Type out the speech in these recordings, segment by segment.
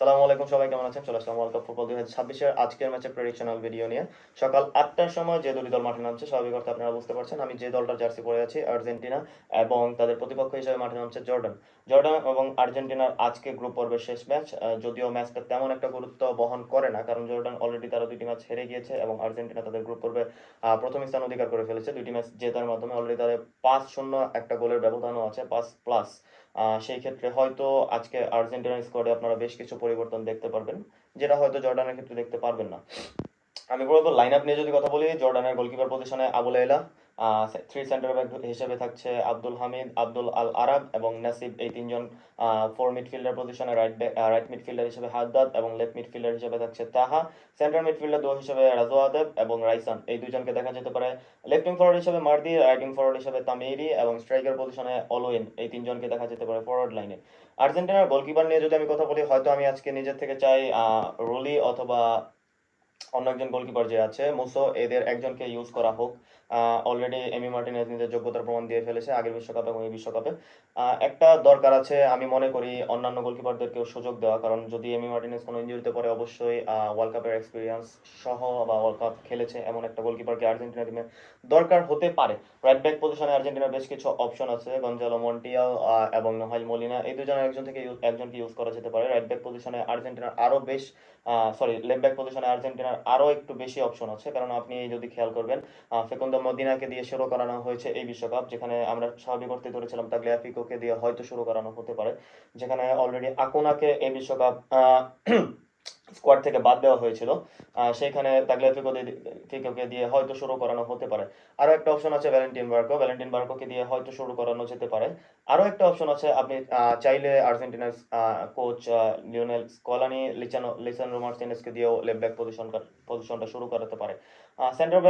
সালামু আলাইকুম, সবাই কেমন আছেন? চলে আসলাম ওয়ার্ল্ড কাপ ফুটবল 2026 এর আজকের ম্যাচের প্রেডিকশনাল ভিডিও নিয়ে। সকাল 8টার সময় যে দুটি দল মাঠে নামছে স্বাভাবিক অর্থে আপনারা বুঝতে পারছেন আমি যে দলটার জার্সি পরে আছি আর্জেন্টিনা, এবং তাদের প্রতিপক্ষ হিসেবে মাঠে নামছে জর্ডান। জর্ডান এবং আর্জেন্টিনার আজকে গ্রুপ পর্বের শেষ ম্যাচ, যদিও ম্যাচটা তেমন একটা গুরুত্ব বহন করে না, কারণ জর্ডান অলরেডি তারা দুটি ম্যাচ হেরে গিয়েছে এবং আর্জেন্টিনা তাদের গ্রুপ পর্বে প্রথম স্থান অধিকার করে ফেলেছে দুটি ম্যাচ জেতার মাধ্যমে। অলরেডি তাদের 5-0 একটা গোলের ব্যবধানও আছে, 5+। সেই ক্ষেত্রে হয়তো আজকে আর্জেন্টিনার স্কোয়াডে আপনারা বেশ কিছু পরিবর্তন দেখতে পারবেন, যেটা হয়তো জর্ডানের ক্ষেত্রে দেখতে পারবেন না। আমি বলবো লাইন আপ নিয়ে যদি কথা বলি, জর্ডানের গোলকিপার পজিশনে Abu Laila, three centre back হিসেবে থাকছে আব্দুল হামিদ, আব্দুল আল আরাব এবং নাসিব, এই তিনজন। ফোর মিডফিল্ডার পজিশনে রাইট মিডফিল্ডার হিসেবে হাদ্দাদ এবং লেফট মিডফিল্ডার হিসেবে থাকছে তাহা। সেন্টার মিডফিল্ডার দো হিসেবে রাজওয়াদেব এবং রাইসান, এই দুজনকে দেখা যেতে পারে। লেফট উইং ফরওয়ার্ড হিসেবে মার্দি, রাইট উইং ফরওয়ার্ড হিসেবে তামিরি এবং স্ট্রাইকার পজিশনে অলওয়েন, এই তিনজনকে দেখা যেতে পারে ফরওয়ার্ড লাইনে। আর্জেন্টিনার গোলকিপার নিয়ে যদি আমি কথা বলি, হয়তো আমি আজকে নিজের থেকে চাই রুলি অথবা অন্য একজন গোলকিপার যে আছে মুসো, এদের একজনকে ইউজ করা হোক। অলরেডি এমি মার্টিনেজ নিজের যোগ্যতার প্রমাণ দিয়ে ফেলেছে আগের বিশ্বকাপে এবং এই বিশ্বকাপে। একটা দরকার আছে আমি মনে করি অন্যান্য গোলকিপারদেরকেও সুযোগ দেওয়া, কারণ যদি এমি মার্টিনেজ কোনো ইনজুরিতে পড়ে অবশ্যই ওয়ার্ল্ড কাপের এক্সপিরিয়েন্স সহ বা ওয়ার্ল্ড কাপ খেলেছে এমন একটা গোলকিপারকে আর্জেন্টিনা টিমে দরকার হতে পারে। রাইট ব্যাক পজিশনে আর্জেন্টিনার বেশ কিছু অপশন আছে, গঞ্জালো মন্টিয়াল এবং নোহাইল মলিনা, এই দুজনের একজনকে ইউজ করা যেতে পারে। রাইট ব্যাক পজিশনে আর্জেন্টিনার আরও বেশ, সরি, লেফট ব্যাক পজিশনে আর্জেন্টিনার আরও একটু বেশি অপশন আছে, কারণ আপনি যদি খেয়াল করবেন ফেকুন্দো মদিনাকে দিয়ে শুরু করানো হয়েছে এই বিশ্বকাপ, যেখানে আমরা স্বাভাবিক অর্থে ধরেছিলাম তাগলিয়াফিকোকে দিয়ে হয়তো শুরু করানো হতে পারে, যেখানে অলরেডি আকুনাকে এই বিশ্বকাপ স্কোয়াড থেকে বাদ দেওয়া হয়েছিল। সেইখানে তাগলিয়াফিকোকে দিয়ে হয়তো শুরু করানো হতে পারে। আরও একটা অপশন আছে ভ্যালেন্টিন বার্কোকে দিয়ে হয়তো শুরু করানো যেতে পারে। আরও একটা অপশন আছে, আপনি চাইলে আর্জেন্টিনার কোচ লিওনেল স্কলানি লিসান্ড্রো মার্টিনেজকে দিয়েও লেফট ব্যাক পজিশনটা শুরু করাতে পারে। সেন্টার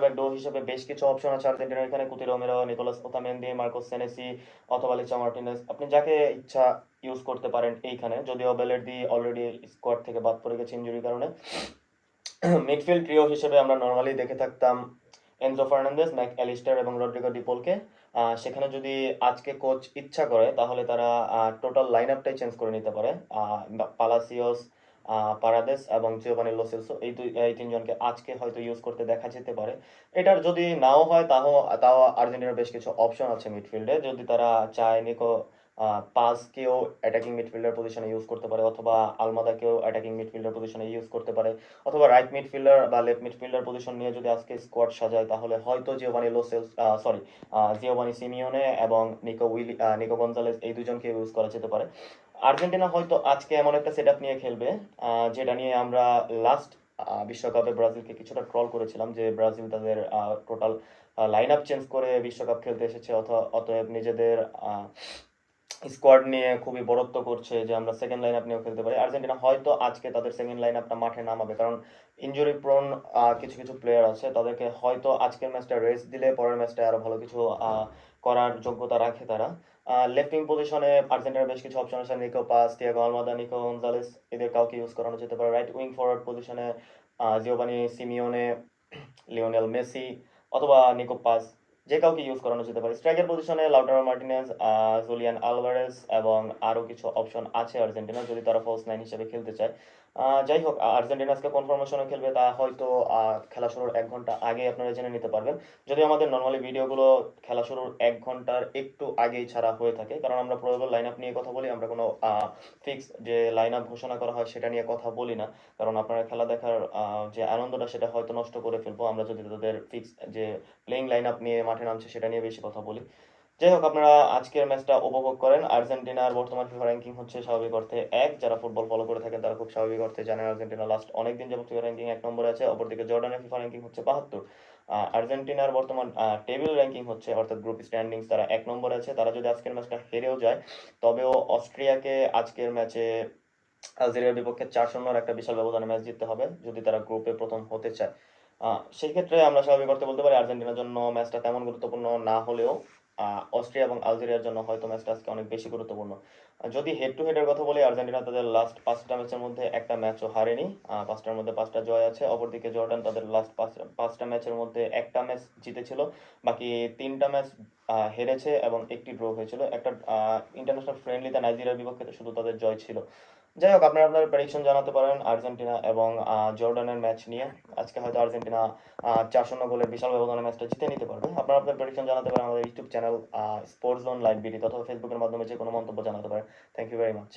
ব্যাক ডো হিসেবে বেশ কিছু অপশন আছে আর্জেন্টিনার এখানে, Cuti Romero, Nicolas Otamendi, Marcos Senesi অথবা লিচা মার্টিনেজ, আপনি যাকে ইচ্ছা ইউজ করতে পারেন এইখানে, যদিও বেলেরদি অলরেডি স্কোয়াড থেকে বাদ পড়ে গেছে ইনজুরির কারণে। মিডফিল্ড ট্রিও হিসেবে আমরা নর্মালি দেখে থাকতাম এনজো ফার্নান্দেজ, ম্যাক অ্যালিস্টার এবং রড্রিগো ডিপোলকে। সেখানে যদি আজকে কোচ ইচ্ছা করে তাহলে তারা টোটাল লাইন আপটাই চেঞ্জ করে নিতে পারে। পালাসিওস, পারাদেস এবং জিওভানি লো সেলসো, এই তিনজনকে আজকে হয়তো ইউজ করতে দেখা যেতে পারে। এটার যদি নাও হয় তাও আর্জেন্টিনার বেশ কিছু অপশন আছে মিডফিল্ডে, যদি তারা চায় নিকো পাসকেও অ্যাটাকিং মিডফিল্ডার পজিশনে ইউজ করতে পারে, অথবা আলমাদাকেও অ্যাটাকিং মিডফিল্ডার পজিশনে ইউজ করতে পারে, অথবা রাইট মিডফিল্ডার বা লেফট মিডফিল্ডার পজিশন নিয়ে যদি আজকে স্কোয়াড সাজায় তাহলে হয়তো জিওভানি সিমিওনে এবং নিকো গঞ্জালেস, এই দুজনকে ইউজ করা যেতে পারে। আর্জেন্টিনা হয়তো আজকে এমন একটা সেট নিয়ে খেলবে যেটা নিয়ে আমরা লাস্ট বিশ্বকাপে ব্রাজিলকে কিছুটা ট্রল করেছিলাম, যে ব্রাজিল তাদের টোটাল লাইন আপ চেঞ্জ করে বিশ্বকাপ খেলতে এসেছে, অতএব নিজেদের স্কোয়াড নিয়ে খুবই বড়ত্ব করছে যে আমরা সেকেন্ড লাইন আপ নিয়েও খেলতে পারি। আর্জেন্টিনা হয়তো আজকে তাদের সেকেন্ড লাইন আপটা মাঠে নামাবে, কারণ ইনজুরি প্রোন কিছু কিছু প্লেয়ার আছে, তাদেরকে হয়তো আজকের ম্যাচটা রেস্ট দিলে পরের ম্যাচটা আরো ভালো কিছু করার যোগ্যতা রাখে তারা। লেফট উইং পজিশনে আর্জেন্টিনার বেশ কিছু অপশন আছে, Nico Paz, Thiago আলমাদা, Nico Gonzalez, এদের কাউকে ইউজ করানো যেতে পারে। রাইট উইং ফরওয়ার্ড পজিশনে জিওভানি সিমিওনে, লিওনেল মেসি অথবা নিকো পাস, যে কাউকে ইউজ করানো যেতে পারে। স্ট্রাইকার পজিশনে লাউটারো মার্টিনেজ, জুলিয়ান আলভারেজ এবং আরও কিছু অপশন আছে আর্জেন্টিনা, যদি তারা ফলস নাইন হিসেবে খেলতে চায়। যাই হোক, আর্জেন্টিনা আজকে কোন ফরমেশনে খেলবে তা হয়তো খেলা শুরুর 1 ঘন্টা আগে আপনারা জেনে নিতে পারবেন, যদি আমাদের নর্মালি ভিডিওগুলো খেলা শুরুর 1 ঘন্টার একটু আগেই ছাড়া হয়ে থাকে, কারণ আমরা প্রয়োজন লাইন আপ নিয়ে কথা বলি, আমরা কোনো ফিক্স যে লাইন আপ ঘোষণা করা হয় সেটা নিয়ে কথা বলি না, কারণ আপনারা খেলা দেখার যে আনন্দটা সেটা হয়তো নষ্ট করে ফেলবো আমরা যদি তাদের ফিক্স যে প্লেইং লাইন আপ নিয়ে মাঠে নামছে সেটা নিয়ে বেশি কথা বলি। যাই হোক, আপনারা আজকের ম্যাচটা উপভোগ করেন। আর্জেন্টিনার বর্তমান ফিফা র্যাঙ্কিং হচ্ছে স্বাভাবিক অর্থে 1, যারা ফুটবল ফলো করে থাকেন তারা খুব স্বাভাবিক অর্থে জানেন আর্জেন্টিনা লাস্ট অনেকদিন যাবত ফিফা র্যাঙ্কিং 1 নম্বরে আছে। অপরদিকে জর্ডানের ফিফা র্যাঙ্কিং হচ্ছে 72। আর্জেন্টিনার বর্তমান টেবিল র্যাঙ্কিং হচ্ছে, অর্থাৎ গ্রুপ স্ট্যান্ডিংস, তারা 1 নম্বরে আছে। তারা যদি আজকের ম্যাচটা হেরেও যায় তবেও অস্ট্রিয়াকে আজকের ম্যাচে আলজেরিয়ার বিপক্ষে 4-0 একটা বিশাল ব্যবধানে ম্যাচ জিততে হবে যদি তারা গ্রুপে প্রথম হতে চায়। সেই ক্ষেত্রে আমরা স্বাভাবিক অর্থে বলতে পারি আর্জেন্টিনার জন্য ম্যাচটা তেমন গুরুত্বপূর্ণ না হলেও অস্ট্রিয়া এবং আলজেরিয়ার জন্য হয়তো ম্যাচটা আজকে অনেক বেশি গুরুত্বপূর্ণ। যদি হেড টু হেডের কথা বলি, আর্জেন্টিনা তাদের লাস্ট 5টা ম্যাচের মধ্যে একটা ম্যাচও হারেনি, 5টার মধ্যে 5টা জয় আছে। অপরদিকে জর্ডান তাদের লাস্ট 5টা ম্যাচের মধ্যে একটা ম্যাচ জিতেছিল, বাকি 3টা ম্যাচ হেরেছে এবং একটি ড্র হয়েছিল। একটা ইন্টারন্যাশনাল ফ্রেন্ডলিতে নাইজেরিয়ার বিপক্ষে শুধু তাদের জয় ছিল। যাই হোক, আপনারা আপনার প্রেডিকশন জানাতে পারেন আর্জেন্টিনা এবং জর্ডানের ম্যাচ নিয়ে। আজকে হয়তো আর্জেন্টিনা 4-0 গোলের বিশাল ব্যবধানে ম্যাচটা জিতে নিতে পারবে। আপনারা আপনার প্রেডিকশন জানাতে পারেন আমাদের YouTube channel sports zone live BD, অথবা ফেসবুকের মাধ্যমে যে কোনো মন্তব্য জানাতে পারেন। Thank you very much.